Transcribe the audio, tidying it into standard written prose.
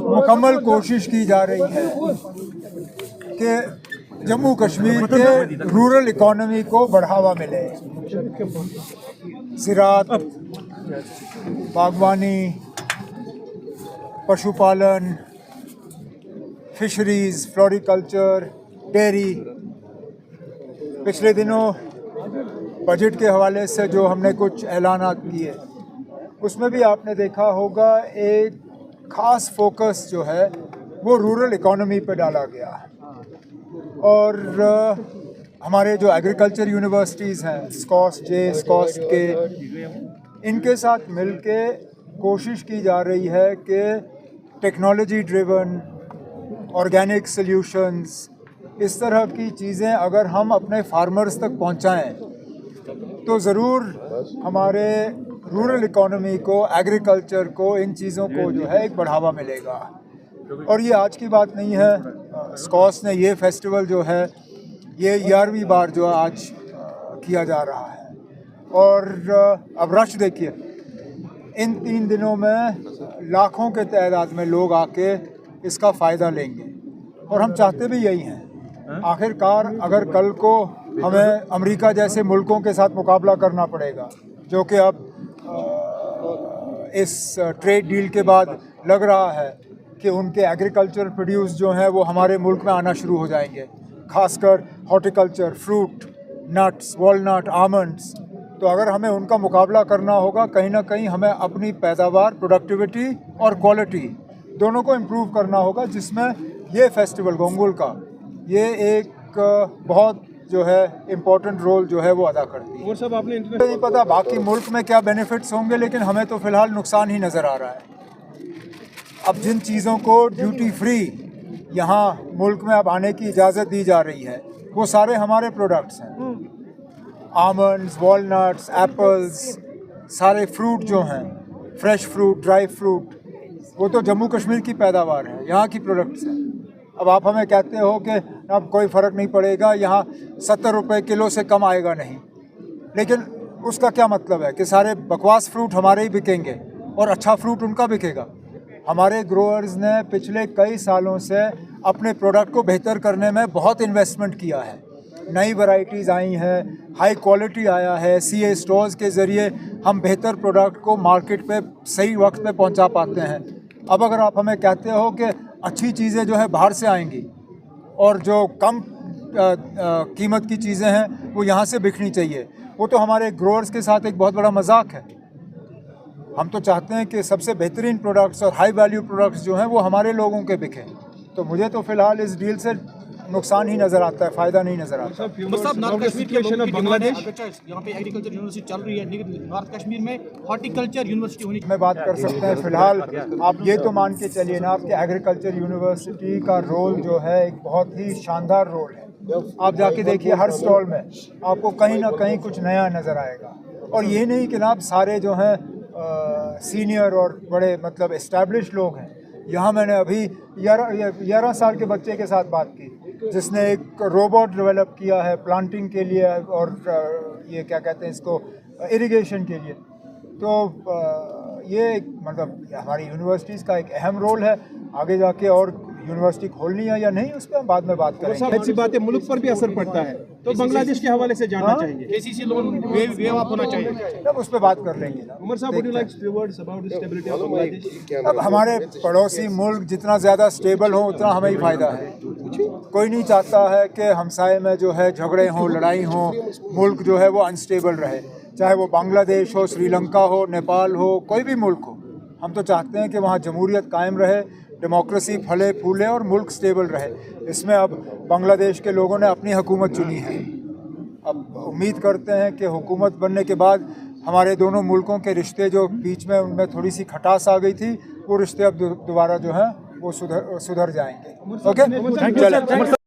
मुकम्मल कोशिश की जा रही है कि जम्मू कश्मीर के रूरल इकोनॉमी को बढ़ावा मिले। ज़राअत, बागवानी, पशुपालन, फिशरीज़, फ्लोरिकल्चर, डेयरी। पिछले दिनों बजट के हवाले से जो हमने कुछ ऐलानात किए उसमें भी आपने देखा होगा एक ख़ास फोकस जो है वो रूरल इकोनॉमी पे डाला गया है। और हमारे जो एग्रीकल्चर यूनिवर्सिटीज़ हैं, स्कॉस्ट के, इनके साथ मिलके कोशिश की जा रही है कि टेक्नोलॉजी ड्रिवन ऑर्गेनिक सॉल्यूशंस, इस तरह की चीज़ें अगर हम अपने फार्मर्स तक पहुंचाएं तो ज़रूर हमारे रूरल इकोनॉमी को, एग्रीकल्चर को, इन चीज़ों को जो है एक बढ़ावा मिलेगा। और ये आज की बात नहीं है। स्कॉस्ट ने ये फेस्टिवल जो है ये 11वीं बार जो आज किया जा रहा है। और अब रश देखिए, इन 3 दिनों में लाखों के तादाद में लोग आके इसका फ़ायदा लेंगे और हम चाहते भी यही हैं। आखिरकार अगर कल को हमें अमेरिका जैसे मुल्कों के साथ मुकाबला करना पड़ेगा, जो कि अब इस ट्रेड डील के बाद लग रहा है कि उनके एग्रीकल्चर प्रोड्यूस जो हैं वो हमारे मुल्क में आना शुरू हो जाएंगे, खासकर horticulture, fruit, nuts, walnut, almonds. तो अगर हमें उनका मुकाबला करना होगा, कहीं ना कहीं हमें अपनी पैदावार, प्रोडक्टिविटी और क्वालिटी दोनों को इम्प्रूव करना होगा, जिसमें ये फेस्टिवल गोंगुल का ये एक बहुत जो है इम्पोर्टेंट रोल जो है वो अदा करती है। और सब आपने नहीं पता बाकी मुल्क में क्या बेनिफिट्स होंगे, लेकिन हमें तो फ़िलहाल नुकसान ही नज़र आ रहा है। अब जिन चीज़ों को ड्यूटी फ्री यहाँ मुल्क में अब आने की इजाज़त दी जा रही है वो सारे हमारे प्रोडक्ट्स हैं। आमंड्स, वॉलनट्स, एप्पल्स, सारे फ्रूट जो हैं, फ्रेश फ्रूट, ड्राई फ्रूट, वो तो जम्मू कश्मीर की पैदावार है, यहाँ की प्रोडक्ट्स हैं। अब आप हमें कहते हो कि अब कोई फ़र्क नहीं पड़ेगा, यहाँ 70 रुपये किलो से कम आएगा नहीं, लेकिन उसका क्या मतलब है कि सारे बकवास फ्रूट हमारे ही बिकेंगे और अच्छा फ्रूट उनका बिकेगा? हमारे ग्रोअर्स ने पिछले कई सालों से अपने प्रोडक्ट को बेहतर करने में बहुत इन्वेस्टमेंट किया है। नई वैरायटीज़ आई हैं, हाई क्वालिटी आया है, सीए स्टोर्स के ज़रिए हम बेहतर प्रोडक्ट को मार्केट पे सही वक्त पे पहुंचा पाते हैं। अब अगर आप हमें कहते हो कि अच्छी चीज़ें जो है बाहर से आएंगी और जो कम कीमत की चीज़ें हैं वो यहाँ से बिकनी चाहिए, वो तो हमारे ग्रोअर्स के साथ एक बहुत बड़ा मजाक है। हम तो चाहते हैं कि सबसे बेहतरीन प्रोडक्ट्स और हाई वैल्यू प्रोडक्ट्स जो हैं वो हमारे लोगों के बिकें। तो मुझे तो फ़िलहाल इस डील से नुकसान ही नज़र आता है, फ़ायदा नहीं नज़र आता। बांग्लादेश यहाँ पे एग्रीकल्चर यूनिवर्सिटी चल रही है, लेकिन नॉर्थ कश्मीर में हॉर्टिकल्चर यूनिवर्सिटी होनी में बात कर सकते हैं। फ़िलहाल आप ये तो मान के चलिए ना कि एग्रीकल्चर यूनिवर्सिटी का रोल जो है एक बहुत ही शानदार रोल है। आप जाके देखिए, हर स्टॉल में आपको कहीं ना कहीं कुछ नया नज़र आएगा। और ये नहीं कि ना आप सारे जो हैं सीनियर और बड़े मतलब इस्टेब्लिश लोग हैं। यहाँ मैंने अभी 11 साल के बच्चे के साथ बात की जिसने एक रोबोट डेवलप किया है प्लांटिंग के लिए और ये क्या कहते हैं इसको, इरिगेशन के लिए। तो ये मतलब हमारी यूनिवर्सिटीज़ का एक अहम रोल है। आगे जाके और यूनिवर्सिटी खोलनी है या नहीं, उस पर हम बाद में बात करेंगे। ऐसी बातें मुल्क पर भी असर पड़ता है, तो बांग्लादेश के हवाले से जानना चाहेंगे। केसीसी लोन वेव ऑफ होना चाहिए, तब उस पर बात कर लेंगे ना। उमर साहब, would you like to words about the stability of Bangladesh? अब हमारे पड़ोसी मुल्क जितना ज़्यादा स्टेबल हो उतना हमें ही फ़ायदा है। कोई नहीं चाहता है कि हमसाए में जो है झगड़े हों, लड़ाई हो, मुल्क जो है वो अनस्टेबल रहे, चाहे वो बांग्लादेश हो, श्रीलंका हो, नेपाल हो, कोई भी मुल्क हो। हम तो चाहते हैं कि वहाँ जमहूरियत कायम रहे, डेमोक्रेसी फले फूले और मुल्क स्टेबल रहे। इसमें अब बांग्लादेश के लोगों ने अपनी हुकूमत चुनी है। अब उम्मीद करते हैं कि हुकूमत बनने के बाद हमारे दोनों मुल्कों के रिश्ते जो बीच में उनमें थोड़ी सी खटास आ गई थी, वो रिश्ते अब दोबारा जो हैं वो सुधर जाएंगे। ओके, चलें।